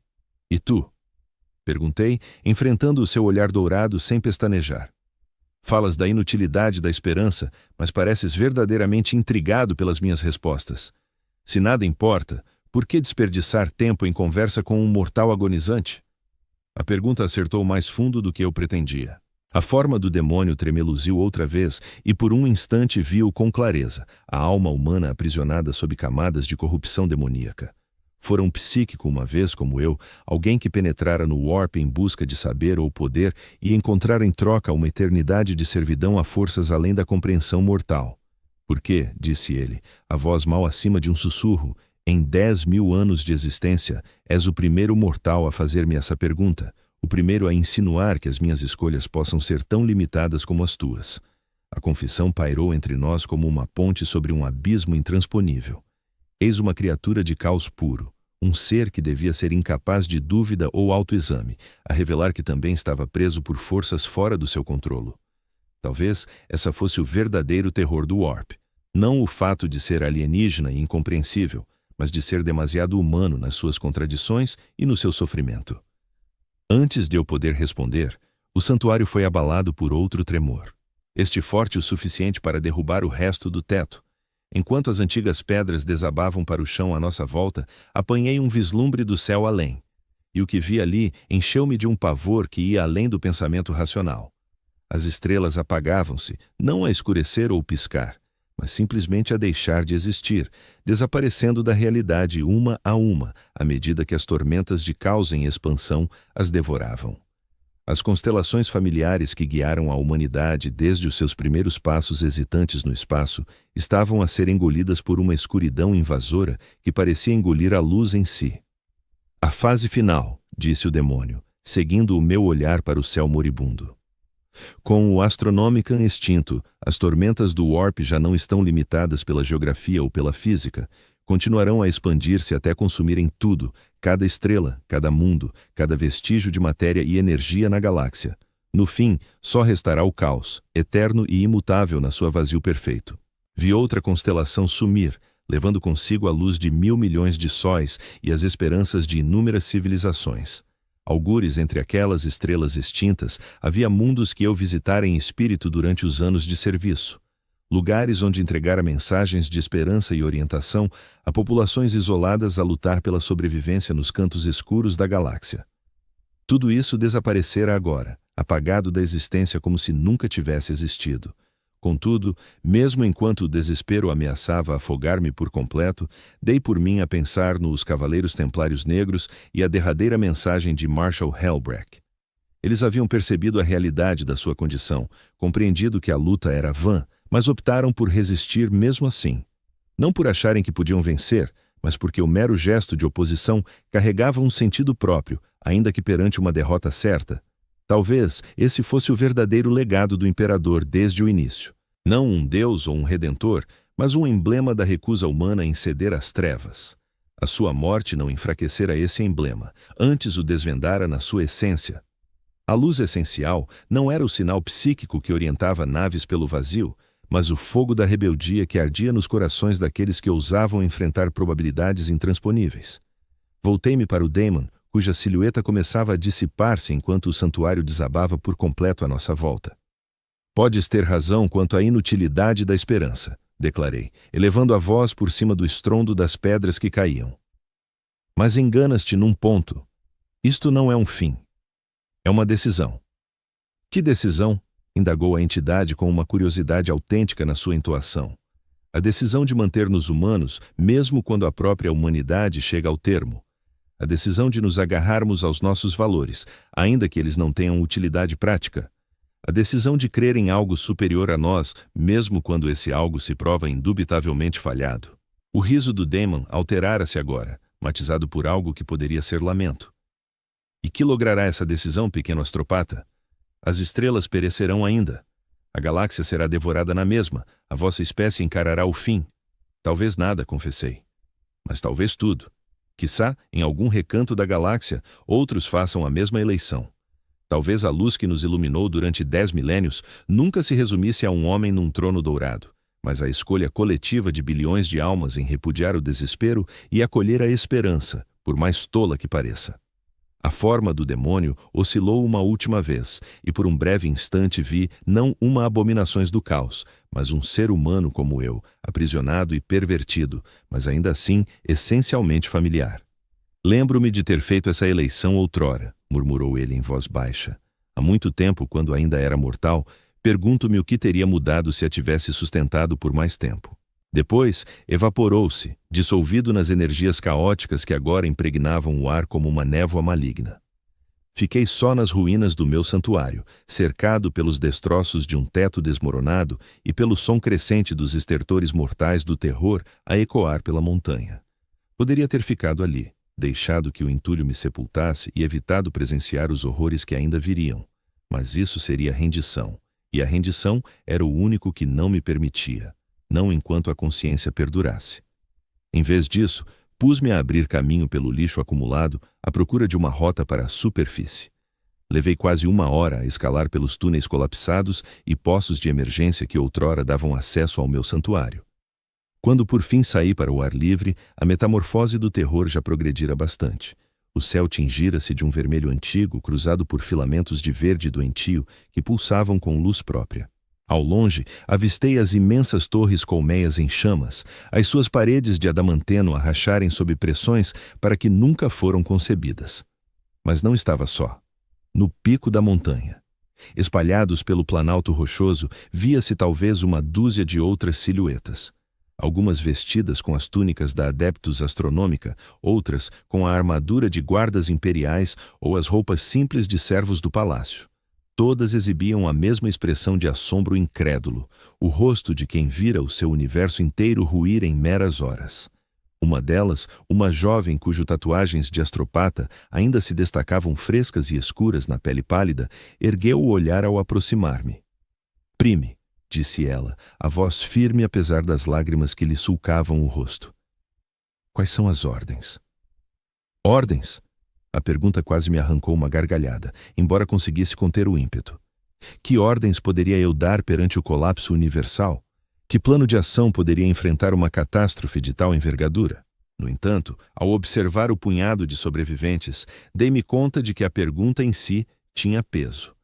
E tu? Perguntei, enfrentando o seu olhar dourado sem pestanejar. Falas da inutilidade da esperança, mas pareces verdadeiramente intrigado pelas minhas respostas. Se nada importa, por que desperdiçar tempo em conversa com um mortal agonizante? A pergunta acertou mais fundo do que eu pretendia. A forma do demônio tremeluziu outra vez e por um instante viu com clareza a alma humana aprisionada sob camadas de corrupção demoníaca. Fora um psíquico uma vez como eu, alguém que penetrara no Warp em busca de saber ou poder e encontrara em troca uma eternidade de servidão a forças além da compreensão mortal. Porque, disse ele, a voz mal acima de um sussurro, em 10.000 anos de existência, és o primeiro mortal a fazer-me essa pergunta, o primeiro a insinuar que as minhas escolhas possam ser tão limitadas como as tuas. A confissão pairou entre nós como uma ponte sobre um abismo intransponível. Eis uma criatura de caos puro, um ser que devia ser incapaz de dúvida ou autoexame, a revelar que também estava preso por forças fora do seu controlo. Talvez essa fosse o verdadeiro terror do Warp. Não o fato de ser alienígena e incompreensível, mas de ser demasiado humano nas suas contradições e no seu sofrimento. Antes de eu poder responder, o santuário foi abalado por outro tremor. Este forte o suficiente para derrubar o resto do teto. Enquanto as antigas pedras desabavam para o chão à nossa volta, apanhei um vislumbre do céu além. E o que vi ali encheu-me de um pavor que ia além do pensamento racional. As estrelas apagavam-se, não a escurecer ou piscar, mas simplesmente a deixar de existir, desaparecendo da realidade uma a uma, à medida que as tormentas de caos em expansão as devoravam. As constelações familiares que guiaram a humanidade desde os seus primeiros passos hesitantes no espaço estavam a ser engolidas por uma escuridão invasora que parecia engolir a luz em si. A fase final, disse o demônio, seguindo o meu olhar para o céu moribundo. Com o Astronomicon extinto, as tormentas do Warp já não estão limitadas pela geografia ou pela física, continuarão a expandir-se até consumirem tudo, cada estrela, cada mundo, cada vestígio de matéria e energia na galáxia. No fim, só restará o caos, eterno e imutável na sua vazio perfeito. Vi outra constelação sumir, levando consigo a luz de 1.000 milhões de sóis e as esperanças de inúmeras civilizações. Algures entre aquelas estrelas extintas, havia mundos que eu visitara em espírito durante os anos de serviço. Lugares onde entregara mensagens de esperança e orientação a populações isoladas a lutar pela sobrevivência nos cantos escuros da galáxia. Tudo isso desaparecera agora, apagado da existência como se nunca tivesse existido. Contudo, mesmo enquanto o desespero ameaçava afogar-me por completo, dei por mim a pensar nos Cavaleiros Templários Negros e a derradeira mensagem de Marshal Helbrecht. Eles haviam percebido a realidade da sua condição, compreendido que a luta era vã, mas optaram por resistir mesmo assim. Não por acharem que podiam vencer, mas porque o mero gesto de oposição carregava um sentido próprio, ainda que perante uma derrota certa. Talvez esse fosse o verdadeiro legado do imperador desde o início. Não um deus ou um redentor, mas um emblema da recusa humana em ceder às trevas. A sua morte não enfraquecera esse emblema, antes o desvendara na sua essência. A luz essencial não era o sinal psíquico que orientava naves pelo vazio, mas o fogo da rebeldia que ardia nos corações daqueles que ousavam enfrentar probabilidades intransponíveis. Voltei-me para o Daemon, cuja silhueta começava a dissipar-se enquanto o santuário desabava por completo à nossa volta. Podes ter razão quanto à inutilidade da esperança, declarei, elevando a voz por cima do estrondo das pedras que caíam. Mas enganas-te num ponto. Isto não é um fim. É uma decisão. Que decisão? Indagou a entidade com uma curiosidade autêntica na sua entoação. A decisão de manter-nos humanos, mesmo quando a própria humanidade chega ao termo. A decisão de nos agarrarmos aos nossos valores, ainda que eles não tenham utilidade prática. A decisão de crer em algo superior a nós, mesmo quando esse algo se prova indubitavelmente falhado. O riso do Daemon alterara-se agora, matizado por algo que poderia ser lamento. E que logrará essa decisão, pequeno astropata? As estrelas perecerão ainda. A galáxia será devorada na mesma, a vossa espécie encarará o fim. Talvez nada, confessei. Mas talvez tudo. Quiçá, em algum recanto da galáxia, outros façam a mesma eleição. Talvez a luz que nos iluminou durante 10 milênios nunca se resumisse a um homem num trono dourado, mas a escolha coletiva de bilhões de almas em repudiar o desespero e acolher a esperança, por mais tola que pareça. A forma do demônio oscilou uma última vez, e por um breve instante vi não uma abominações do caos, mas um ser humano como eu, aprisionado e pervertido, mas ainda assim essencialmente familiar. Lembro-me de ter feito essa eleição outrora, murmurou ele em voz baixa. Há muito tempo, quando ainda era mortal, pergunto-me o que teria mudado se a tivesse sustentado por mais tempo. Depois, evaporou-se, dissolvido nas energias caóticas que agora impregnavam o ar como uma névoa maligna. Fiquei só nas ruínas do meu santuário, cercado pelos destroços de um teto desmoronado e pelo som crescente dos estertores mortais do terror a ecoar pela montanha. Poderia ter ficado ali, deixado que o entulho me sepultasse e evitado presenciar os horrores que ainda viriam. Mas isso seria rendição, e a rendição era o único que não me permitia. Não enquanto a consciência perdurasse. Em vez disso, pus-me a abrir caminho pelo lixo acumulado à procura de uma rota para a superfície. Levei quase 1 hora a escalar pelos túneis colapsados e poços de emergência que outrora davam acesso ao meu santuário. Quando por fim saí para o ar livre, a metamorfose do terror já progredira bastante. O céu tingira-se de um vermelho antigo cruzado por filamentos de verde doentio que pulsavam com luz própria. Ao longe, avistei as imensas torres colmeias em chamas, as suas paredes de adamanteno a racharem sob pressões para que nunca foram concebidas. Mas não estava só. No pico da montanha, espalhados pelo planalto rochoso, via-se talvez uma dúzia de outras silhuetas. Algumas vestidas com as túnicas da Adeptus Astronômica, outras com a armadura de guardas imperiais ou as roupas simples de servos do palácio. Todas exibiam a mesma expressão de assombro incrédulo, o rosto de quem vira o seu universo inteiro ruir em meras horas. Uma delas, uma jovem cujo tatuagens de astropata ainda se destacavam frescas e escuras na pele pálida, ergueu o olhar ao aproximar-me. «Prime», disse ela, a voz firme apesar das lágrimas que lhe sulcavam o rosto. «Quais são as ordens?» «Ordens?» A pergunta quase me arrancou uma gargalhada, embora conseguisse conter o ímpeto. Que ordens poderia eu dar perante o colapso universal? Que plano de ação poderia enfrentar uma catástrofe de tal envergadura? No entanto, ao observar o punhado de sobreviventes, dei-me conta de que a pergunta em si tinha peso.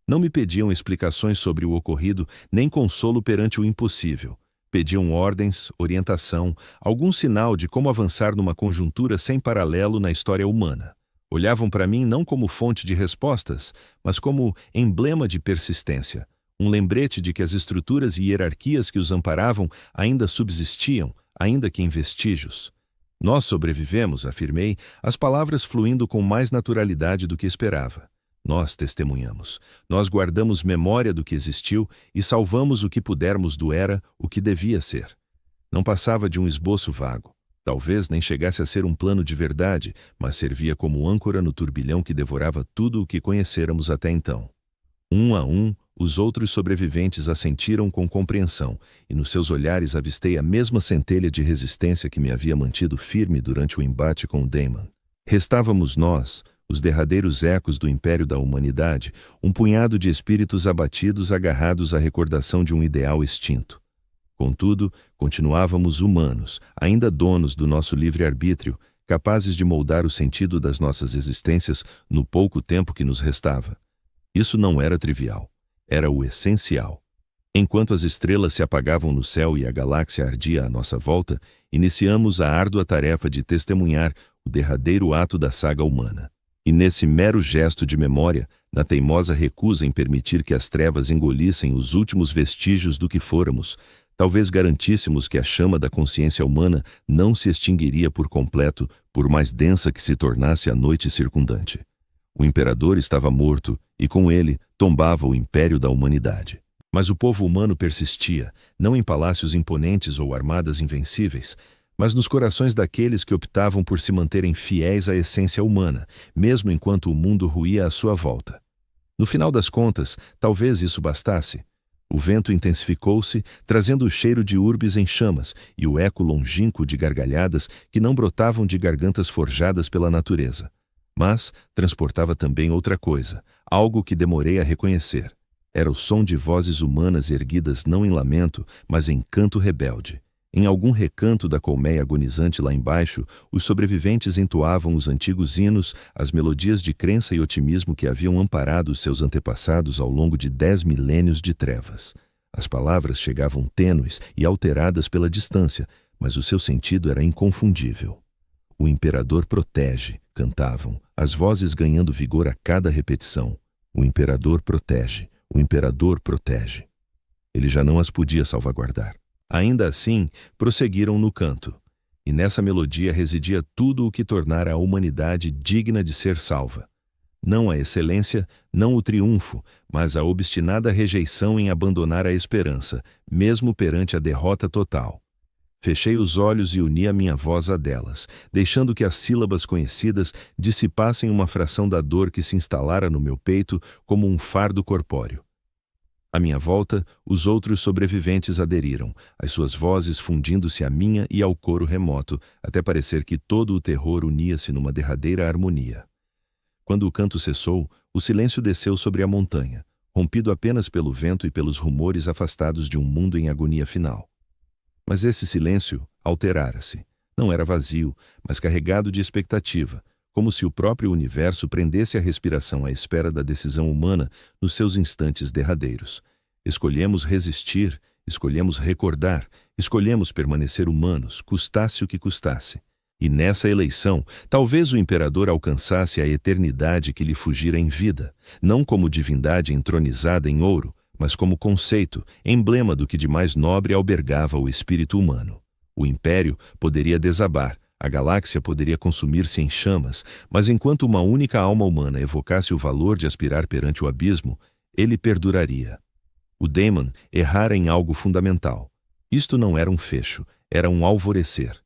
Não me pediam explicações sobre o ocorrido, nem consolo perante o impossível. Pediam ordens, orientação, algum sinal de como avançar numa conjuntura sem paralelo na história humana. Olhavam para mim não como fonte de respostas, mas como emblema de persistência, um lembrete de que as estruturas e hierarquias que os amparavam ainda subsistiam, ainda que em vestígios. Nós sobrevivemos, afirmei, as palavras fluindo com mais naturalidade do que esperava. Nós testemunhamos, nós guardamos memória do que existiu e salvamos o que pudermos do era, o que devia ser. Não passava de um esboço vago. Talvez nem chegasse a ser um plano de verdade, mas servia como âncora no turbilhão que devorava tudo o que conhecêramos até então. Um a um, os outros sobreviventes assentiram com compreensão, e nos seus olhares avistei a mesma centelha de resistência que me havia mantido firme durante o embate com o Daemon. Restávamos nós, os derradeiros ecos do império da humanidade, um punhado de espíritos abatidos agarrados à recordação de um ideal extinto. Contudo, continuávamos humanos, ainda donos do nosso livre-arbítrio, capazes de moldar o sentido das nossas existências no pouco tempo que nos restava. Isso não era trivial. Era o essencial. Enquanto as estrelas se apagavam no céu e a galáxia ardia à nossa volta, iniciamos a árdua tarefa de testemunhar o derradeiro ato da saga humana. E nesse mero gesto de memória, na teimosa recusa em permitir que as trevas engolissem os últimos vestígios do que fôramos, talvez garantíssemos que a chama da consciência humana não se extinguiria por completo, por mais densa que se tornasse a noite circundante. O imperador estava morto, e com ele tombava o império da humanidade. Mas o povo humano persistia, não em palácios imponentes ou armadas invencíveis, mas nos corações daqueles que optavam por se manterem fiéis à essência humana, mesmo enquanto o mundo ruía à sua volta. No final das contas, talvez isso bastasse. O vento intensificou-se, trazendo o cheiro de urbes em chamas e o eco longínquo de gargalhadas que não brotavam de gargantas forjadas pela natureza. Mas transportava também outra coisa, algo que demorei a reconhecer. Era o som de vozes humanas erguidas não em lamento, mas em canto rebelde. Em algum recanto da colmeia agonizante lá embaixo, os sobreviventes entoavam os antigos hinos, as melodias de crença e otimismo que haviam amparado os seus antepassados ao longo de 10 milênios de trevas. As palavras chegavam tênues e alteradas pela distância, mas o seu sentido era inconfundível. O imperador protege, cantavam, as vozes ganhando vigor a cada repetição. O imperador protege, o imperador protege. Ele já não as podia salvaguardar. Ainda assim, prosseguiram no canto. E nessa melodia residia tudo o que tornara a humanidade digna de ser salva. Não a excelência, não o triunfo, mas a obstinada rejeição em abandonar a esperança, mesmo perante a derrota total. Fechei os olhos e uni a minha voz a delas, deixando que as sílabas conhecidas dissipassem uma fração da dor que se instalara no meu peito como um fardo corpóreo. À minha volta, os outros sobreviventes aderiram, as suas vozes fundindo-se à minha e ao coro remoto, até parecer que todo o terror unia-se numa derradeira harmonia. Quando o canto cessou, o silêncio desceu sobre a montanha, rompido apenas pelo vento e pelos rumores afastados de um mundo em agonia final. Mas esse silêncio alterara-se. Não era vazio, mas carregado de expectativa, como se o próprio universo prendesse a respiração à espera da decisão humana nos seus instantes derradeiros. Escolhemos resistir, escolhemos recordar, escolhemos permanecer humanos, custasse o que custasse. E nessa eleição, talvez o imperador alcançasse a eternidade que lhe fugira em vida, não como divindade entronizada em ouro, mas como conceito, emblema do que de mais nobre albergava o espírito humano. O império poderia desabar, a galáxia poderia consumir-se em chamas, mas enquanto uma única alma humana evocasse o valor de aspirar perante o abismo, ele perduraria. O Daemon errara em algo fundamental. Isto não era um fecho, era um alvorecer.